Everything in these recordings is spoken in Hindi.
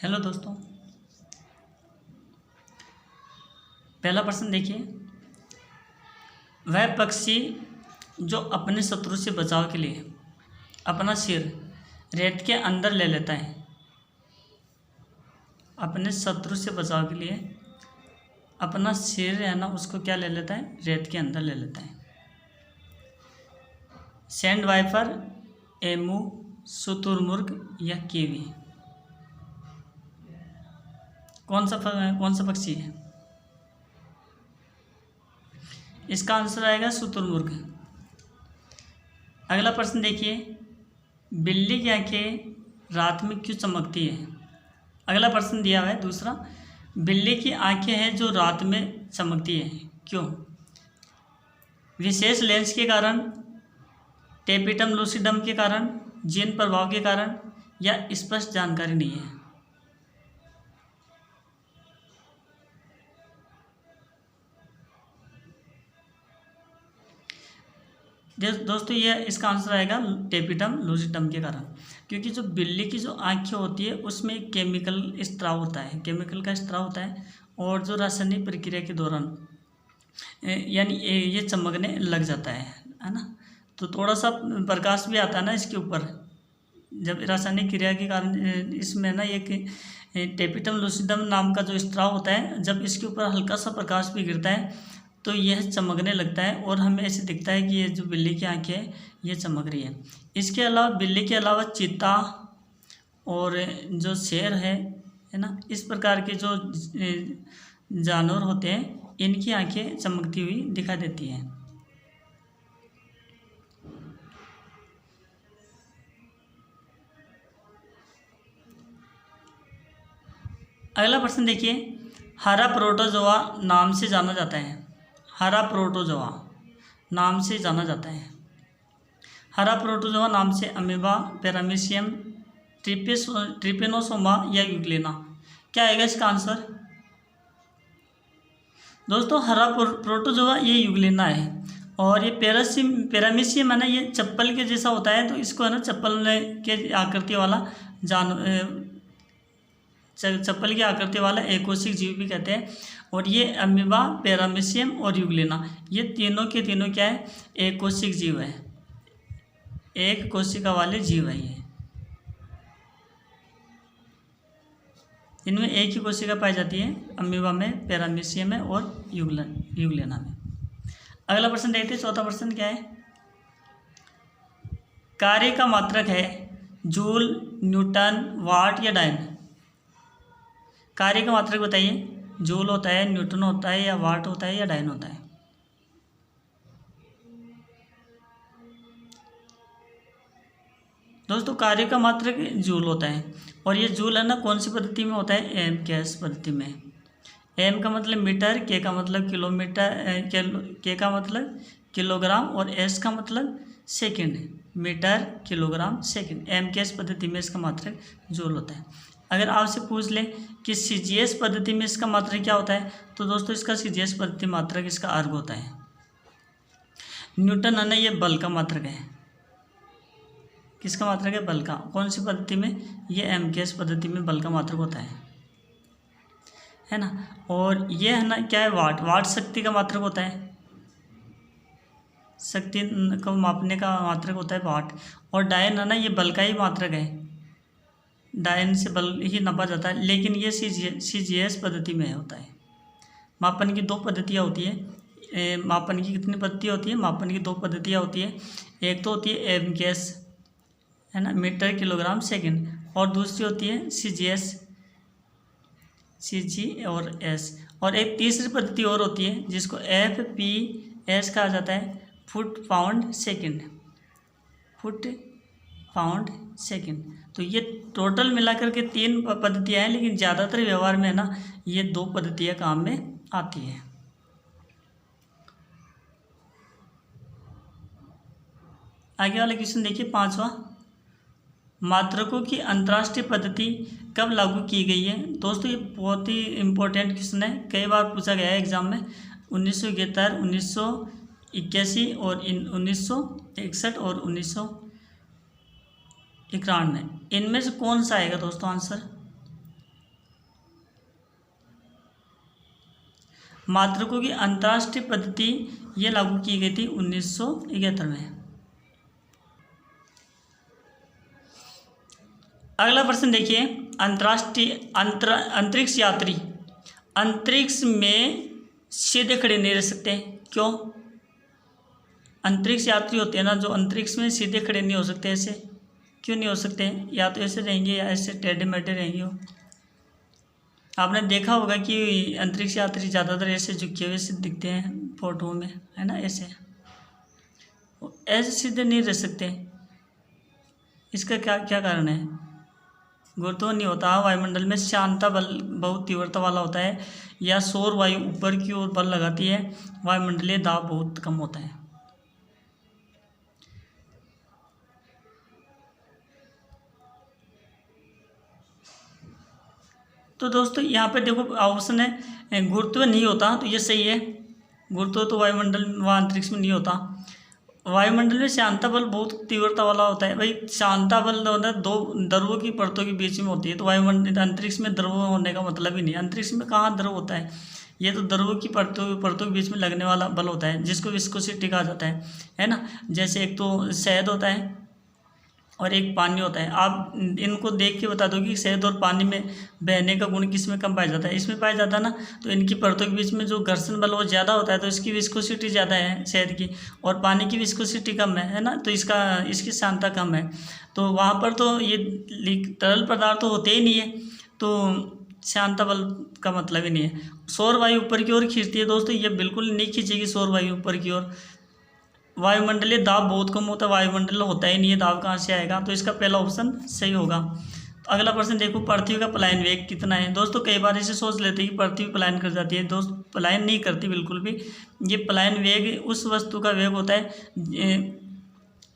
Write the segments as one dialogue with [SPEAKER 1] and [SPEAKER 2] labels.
[SPEAKER 1] हेलो दोस्तों, पहला प्रश्न देखिए। वह पक्षी जो अपने शत्रु से बचाव के लिए अपना सिर रेत के अंदर ले लेता है, अपने शत्रु से बचाव के लिए अपना सिर है ना उसको क्या ले लेता है, रेत के अंदर ले लेता है। सैंड वाइपर, एमू, शुतुरमुर्ग या कीवी, कौन सा पक्षी है? इसका आंसर आएगा शुतुरमुर्ग। अगला प्रश्न देखिए। बिल्ली की आंखें रात में क्यों चमकती है? अगला प्रश्न दिया हुआ है दूसरा। बिल्ली की आंखें हैं जो रात में चमकती है, क्यों? विशेष लेंस के कारण, टेपिटम लूसिडम के कारण, जीन प्रभाव के कारण या स्पष्ट जानकारी नहीं है। दोस्तों ये इसका आंसर आएगा टेपिटम लूसिडम के कारण, क्योंकि जो बिल्ली की जो आंखें होती है उसमें एक केमिकल स्त्राव होता है, केमिकल का स्त्राव होता है, और जो रासायनिक प्रक्रिया के दौरान यानी ये चमकने लग जाता है ना। तो थोड़ा सा प्रकाश भी आता है ना इसके ऊपर, जब रासायनिक क्रिया के कारण इसमें ना एक टेपिटम लूसिडम नाम का जो स्त्राव होता है, जब इसके ऊपर हल्का सा प्रकाश भी गिरता है तो यह चमकने लगता है और हमें ऐसे दिखता है कि ये जो बिल्ली की आंखें है ये चमक रही है। इसके अलावा बिल्ली के अलावा चीता और जो शेर है ना, इस प्रकार के जो जानवर होते हैं इनकी आंखें चमकती हुई दिखाई देती हैं। अगला प्रश्न देखिए। हरा प्रोटोजोआ नाम से जाना जाता है, हरा प्रोटोजोआ नाम से जाना जाता है। हरा प्रोटोजोआ नाम से अमीबा, पैरामीशियम, ट्रिपेनोसोमा या यूग्लिना, क्या आएगा इसका आंसर? दोस्तों हरा प्रोटोजोआ ये यूग्लिना है, और ये पैरामीशियम है ना, ये चप्पल के जैसा होता है, तो इसको है ना चप्पल के आकृति वाला चप्पल की आकृति वाला एकोशिक जीव भी कहते हैं। और ये अमीबा, पैरामीशियम और यूग्लिना, ये तीनों के तीनों क्या है, एकोशिक जीव है, एक कोशिका वाले जीव है। ये इनमें एक ही कोशिका पाई जाती है, अमीबा में, पैरामीशियम में और यूग्लिना में। अगला प्रश्न देखते हैं। चौथा प्रश्न क्या है? कार्य का मात्रक है जूल, न्यूटन, वाट या डायन? कार्य का मात्रक बताइए। जूल होता है, न्यूटन होता है, या वाट होता है, या डायन होता है? दोस्तों कार्य का मात्रक जूल होता है, और ये जूल है ना कौन सी पद्धति में होता है? एम कैस पद्धति में। एम का मतलब मीटर, के का मतलब किलोमीटर, के का मतलब किलोग्राम, और एस का मतलब second, metre, kilogram, second. M K S पद्धति में इसका मात्रक जूल होता है। अगर आपसे पूछ ले कि सीजीएस पद्धति में इसका मात्रक क्या होता है, तो दोस्तों इसका सीजीएस पद्धति मात्रक इसका अर्ग होता है। न्यूटन है ना, ये बल का मात्रक है। किसका मात्रक है? बल का। कौन सी पद्धति में? ये एमकेएस पद्धति में बल का मात्रक होता है ना। और ये है ना क्या है? वाट। वाट शक्ति का मात्रक होता है, शक्ति को मापने का मात्रक होता है वाट। और डायन है ना, ये बल का ही मात्रक है, डायन से बल ही नापा जाता है, लेकिन ये सीजीएस पद्धति में होता है। मापन की दो पद्धतियाँ होती है। मापन की कितनी पद्धतियाँ होती है? मापन की दो पद्धतियाँ होती है। एक तो होती है एमकेएस है ना, मीटर, किलोग्राम, सेकंड, और दूसरी होती है सीजीएस, सीजी और एस। और एक तीसरी पद्धति और होती है जिसको एफपीएस कहा जाता है, foot pound second, foot pound second. तो ये टोटल मिलाकर के तीन पद्धतियाँ हैं, लेकिन ज़्यादातर व्यवहार में ना ये दो पद्धतियाँ काम में आती हैं। आगे वाला क्वेश्चन देखिए, पांचवा। मात्रकों की अंतर्राष्ट्रीय पद्धति कब लागू की गई है? दोस्तों ये बहुत ही इम्पोर्टेंट क्वेश्चन है, कई बार पूछा गया है एग्जाम में। 1971, 1981 और 1961 और 1991, इनमें से कौन सा आएगा दोस्तों आंसर? मात्रकों की अंतर्राष्ट्रीय पद्धति ये लागू की गई थी 1971 में। अगला प्रश्न देखिए, अंतरिक्ष यात्री अंतरिक्ष में सीधे खड़े नहीं रह सकते, क्यों? अंतरिक्ष यात्री होते हैं ना जो अंतरिक्ष में सीधे खड़े नहीं हो सकते, ऐसे क्यों नहीं हो सकते? या तो ऐसे रहेंगे या ऐसे टेढ़े मेढ़े रहेंगे। आपने देखा होगा कि अंतरिक्ष यात्री ज़्यादातर ऐसे झुके हुए से दिखते हैं फोटो में, है ना, ऐसे सीधे नहीं रह सकते। इसका क्या क्या कारण है? गुरुत्व नहीं होता, वायुमंडल में शांता बल बहुत तीव्रता वाला होता है, या सौर वायु ऊपर की ओर बल लगाती है, वायुमंडलीय दाब बहुत कम होता है। तो दोस्तों यहाँ पे देखो ऑप्शन है गुरुत्व नहीं होता, तो ये सही है। गुरुत्व तो वायुमंडल व अंतरिक्ष में नहीं होता। वायुमंडल में शांता बल बहुत तीव्रता वाला होता है। भाई शांता बल होता है दो द्रवों की परतों के बीच में होती है, तो वायुमंडल अंतरिक्ष में द्रव होने का मतलब ही नहीं। अंतरिक्ष में कहाँ द्रव होता है? ये तो द्रवों की परतों के बीच में लगने वाला बल होता है, जिसको विस्कोसिटी कहा जाता है ना। जैसे एक तो शहद होता है और एक पानी होता है। आप इनको देख के बता दो कि शहद और पानी में बहने का गुण किस में कम पाया जाता है? इसमें पाया जाता है ना। तो इनकी परतों के बीच में जो घर्षण बल वो ज़्यादा होता है, तो इसकी विस्कोसिटी ज़्यादा है शहद की, और पानी की विस्कोसिटी कम है ना, तो इसकी शांता कम है। तो वहाँ पर तो ये तरल पदार्थ तो होते ही नहीं है, तो शांता बल का मतलब ही नहीं है। सौर वायु ऊपर की ओर खींचती है दोस्तों, ये बिल्कुल नहीं खींचेगी सौर वायु ऊपर की ओर। वायुमंडलीय दाब बहुत कम होता है, वायुमंडल होता ही नहीं है, दाब कहाँ से आएगा? तो इसका पहला ऑप्शन सही होगा। तो अगला प्रश्न देखो, पृथ्वी का पलायन वेग कितना है? दोस्तों कई बार इसे सोच लेते हैं कि पृथ्वी पलायन कर जाती है। दोस्त पलायन नहीं करती बिल्कुल भी। ये पलायन वेग उस वस्तु का वेग होता है,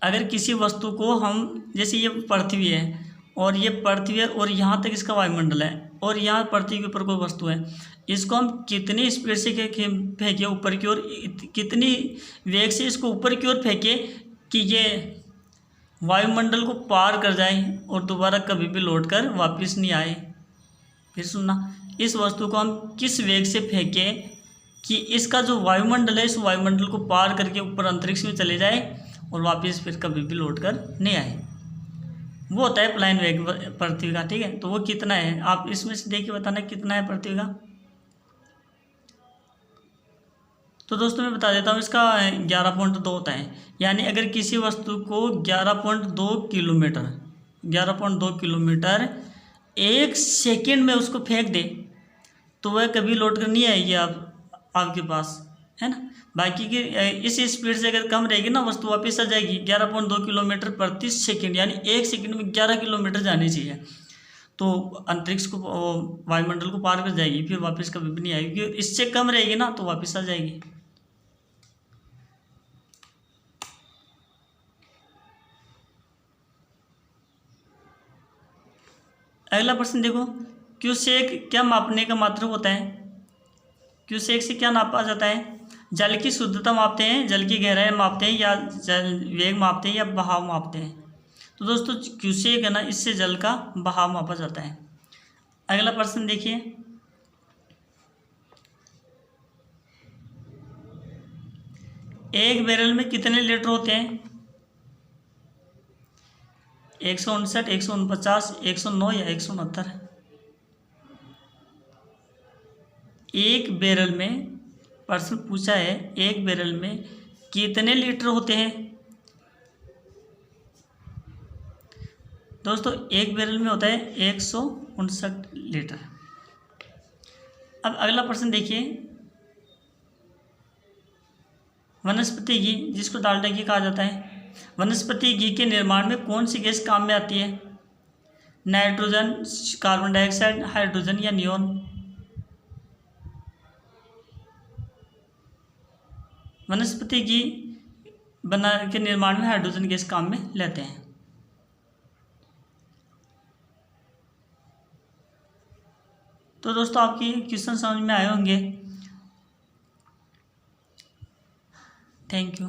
[SPEAKER 1] अगर किसी वस्तु को हम, जैसे ये पृथ्वी है और ये पृथ्वी है और यहाँ तक इसका वायुमंडल है और यहाँ पृथ्वी के ऊपर कोई वस्तु है, इसको हम कितनी स्पीड से फेंके ऊपर की ओर, कितनी वेग से इसको ऊपर की ओर फेंके कि ये वायुमंडल को पार कर जाए और दोबारा कभी भी लौट कर वापस नहीं आए। फिर सुनना, इस वस्तु को हम किस वेग से फेंकें कि इसका जो वायुमंडल है इस वायुमंडल को पार करके ऊपर अंतरिक्ष में चले जाए और वापस फिर कभी भी लौट कर नहीं आए। वो होता है पलायन वेग पृथ्वी का, ठीक है। तो वो कितना है, आप इसमें से देख के बताना कितना है पृथ्वी का। तो दोस्तों मैं बता देता हूँ, इसका 11.2 होता है। यानी अगर किसी वस्तु को 11.2 किलोमीटर 1 सेकेंड में उसको फेंक दे तो वह कभी लौट कर नहीं आएगी आपके पास, है ना। बाकी की इस स्पीड से अगर कम रहेगी ना वस्तु वापस आ जाएगी। 11.2 किलोमीटर प्रति सेकेंड, यानी 1 सेकेंड में 11 किलोमीटर जानी चाहिए, तो अंतरिक्ष को वायुमंडल को पार कर जाएगी, फिर वापस कभी भी नहीं आएगी। इससे कम रहेगी ना तो वापस आ जाएगी। अगला प्रश्न देखो, क्यूसेक क्या मापने का मात्रक होता है? क्यूसेक से क्या नापा जाता है? जल की शुद्धता मापते हैं, जल की गहराई मापते हैं, या जल वेग मापते हैं, या बहाव मापते हैं? तो दोस्तों क्यूसेक है ना, इससे जल का बहाव मापा जाता है। अगला प्रश्न देखिए, एक बैरल में कितने लीटर होते हैं? 159, 149, 109 या 169? एक बैरल में प्रश्न पूछा है, एक बैरल में कितने लीटर होते हैं? दोस्तों एक बैरल में होता है 159 लीटर। अब अगला प्रश्न देखिए, वनस्पति घी जिसको डाल्डा घी कहा जाता है, वनस्पति घी के निर्माण में कौन सी गैस काम में आती है? नाइट्रोजन, कार्बन डाइऑक्साइड, हाइड्रोजन या नियोन? वनस्पति घी बना के निर्माण में हाइड्रोजन गैस काम में लेते हैं। तो दोस्तों आपकी क्वेश्चन समझ में आए होंगे। Thank you.